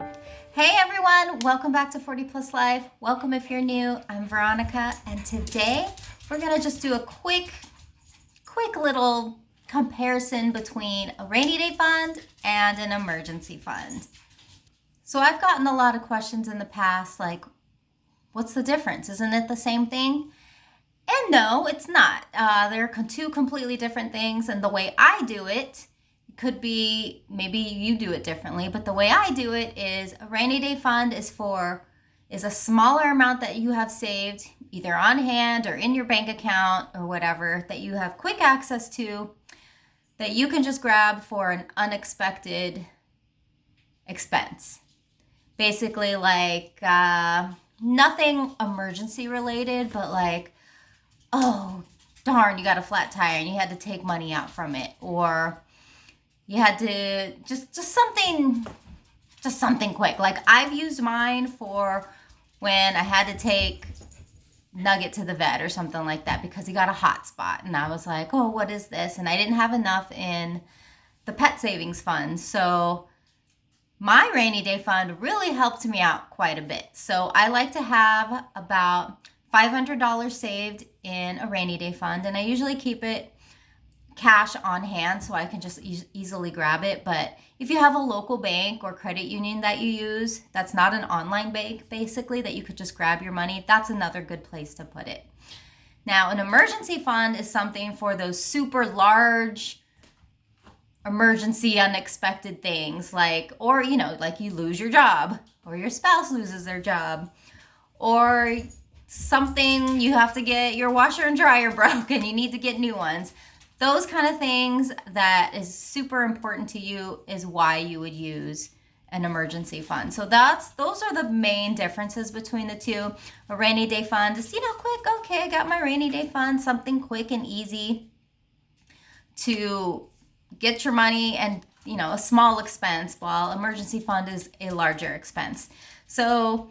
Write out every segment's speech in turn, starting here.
Hey everyone, welcome back to 40 Plus Life. Welcome if you're new. I'm Veronica, and today we're gonna just do a quick little comparison between a rainy day fund and an emergency fund. So I've gotten a lot of questions in the past like, what's the difference? Isn't it the same thing? And no, it's not. They're two completely different things, and the way I do it could be maybe you do it differently, but the way I do it is a rainy day fund is a smaller amount that you have saved either on hand or in your bank account or whatever that you have quick access to that you can just grab for an unexpected expense. Basically like nothing emergency related, but like, oh darn, you got a flat tire and you had to take money out from it, or you had to just something quick. Like I've used mine for when I had to take Nugget to the vet or something like that because he got a hot spot, and I was like, oh, what is this? And I didn't have enough in the pet savings fund, so my rainy day fund really helped me out quite a bit. So I like to have about $500 saved in a rainy day fund, and I usually keep it cash on hand so I can just easily grab it. But if you have a local bank or credit union that you use, that's not an online bank basically, that you could just grab your money, that's another good place to put it. Now, an emergency fund is something for those super large emergency unexpected things, like, or like you lose your job, or your spouse loses their job, or something, you have to get your washer and dryer broke and you need to get new ones. Those kind of things that is super important to you is why you would use an emergency fund. So those are the main differences between the two. A rainy day fund is, quick, okay, I got my rainy day fund, something quick and easy to get your money and, a small expense, while emergency fund is a larger expense. So,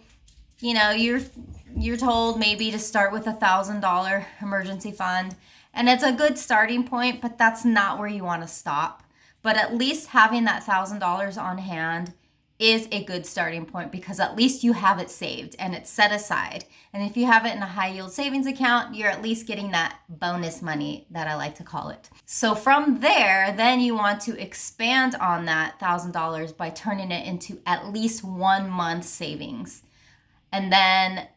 you're told maybe to start with $1,000 emergency fund, and it's a good starting point, but that's not where you want to stop. But at least having that $1,000 on hand is a good starting point, because at least you have it saved and it's set aside. And if you have it in a high yield savings account, you're at least getting that bonus money that I like to call it. So from there, then you want to expand on that $1,000 by turning it into at least 1 month savings. And then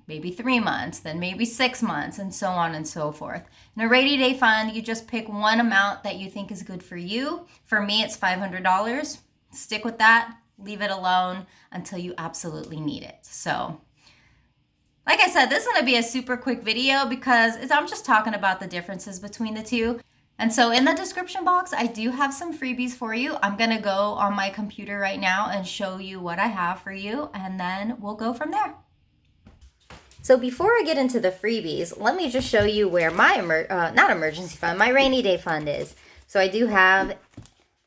maybe 3 months, then maybe 6 months, and so on and so forth. In a rainy day fund, you just pick one amount that you think is good for you. For me, it's $500. Stick with that. Leave it alone until you absolutely need it. So, like I said, this is going to be a super quick video because I'm just talking about the differences between the two. And so in the description box, I do have some freebies for you. I'm going to go on my computer right now and show you what I have for you, and then we'll go from there. So before I get into the freebies, let me just show you where my not emergency fund, my rainy day fund is. So I do have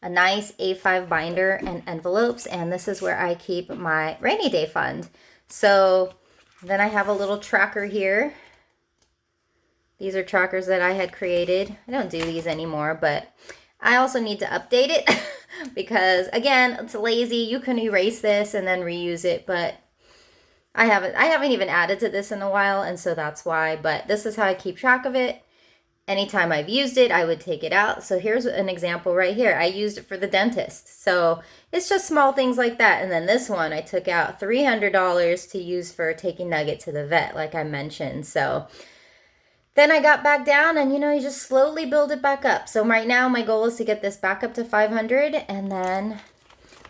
a nice A5 binder and envelopes, and this is where I keep my rainy day fund. So then I have a little tracker here. These are trackers that I had created. I don't do these anymore, but I also need to update it because, again, it's lazy. You can erase this and then reuse it, but I haven't even added to this in a while, and so that's why. But this is how I keep track of it. Anytime I've used it, I would take it out. So here's an example right here. I used it for the dentist. So it's just small things like that. And then this one, I took out $300 to use for taking Nugget to the vet, like I mentioned. So then I got back down, and you just slowly build it back up. So right now my goal is to get this back up to 500, and then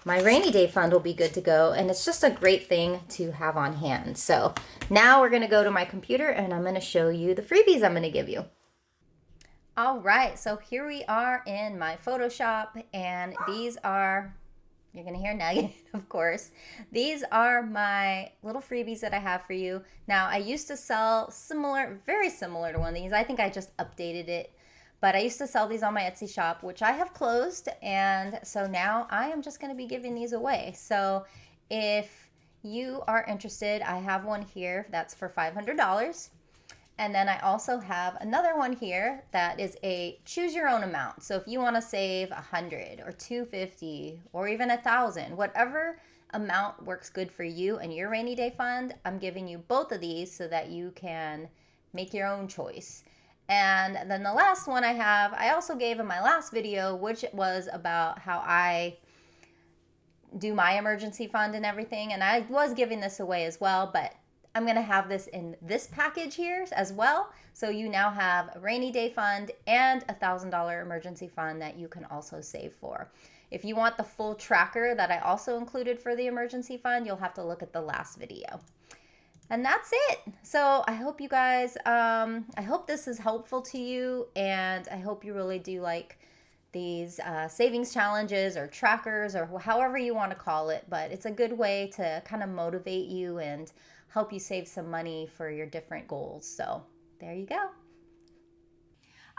my rainy day fund will be good to go, and it's just a great thing to have on hand. So now we're going to go to my computer, and I'm going to show you the freebies I'm going to give you. All right, so here we are in my Photoshop, and these are, you're going to hear Nugget, of course. These are my little freebies that I have for you. Now, I used to sell very similar to one of these. I think I just updated it. But I used to sell these on my Etsy shop, which I have closed, and so now I am just going to be giving these away. So if you are interested, I have one here that's for $500. And then I also have another one here that is a choose your own amount. So if you want to save 100 or 250 or even 1,000, whatever amount works good for you and your rainy day fund, I'm giving you both of these so that you can make your own choice. And then the last one I have, I also gave in my last video, which was about how I do my emergency fund and everything. And I was giving this away as well, but I'm going to have this in this package here as well. So you now have a rainy day fund and a $1,000 emergency fund that you can also save for. If you want the full tracker that I also included for the emergency fund, you'll have to look at the last video. And that's it. So I hope you guys, I hope this is helpful to you, and I hope you really do like these savings challenges or trackers or however you want to call it. But it's a good way to kind of motivate you and help you save some money for your different goals. So there you go.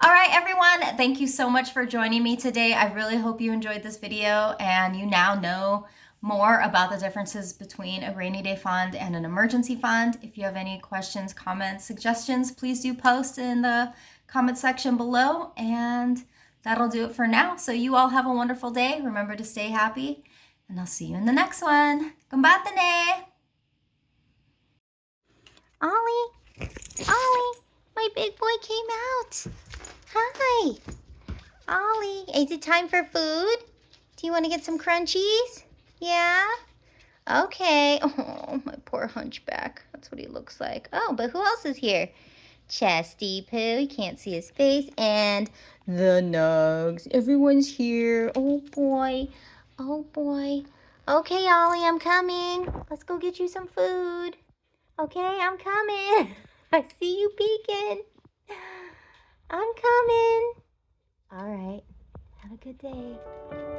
All right, everyone, thank you so much for joining me today. I really hope you enjoyed this video and you now know more about the differences between a rainy day fund and an emergency fund. If you have any questions, comments, suggestions, please do post in the comment section below, and that'll do it for now. So you all have a wonderful day. Remember to stay happy, and I'll see you in the next one. Kumbatane! Ollie, my big boy came out. Hi. Ollie, is it time for food? Do you want to get some crunchies? Yeah? Okay. Oh, my poor hunchback. That's what he looks like. Oh, but who else is here? Chesty Poo, you can't see his face. And the Nugs. Everyone's here. Oh, boy. Oh, boy. Okay, Ollie, I'm coming. Let's go get you some food. Okay, I'm coming. I see you peeking. I'm coming. All right. Have a good day.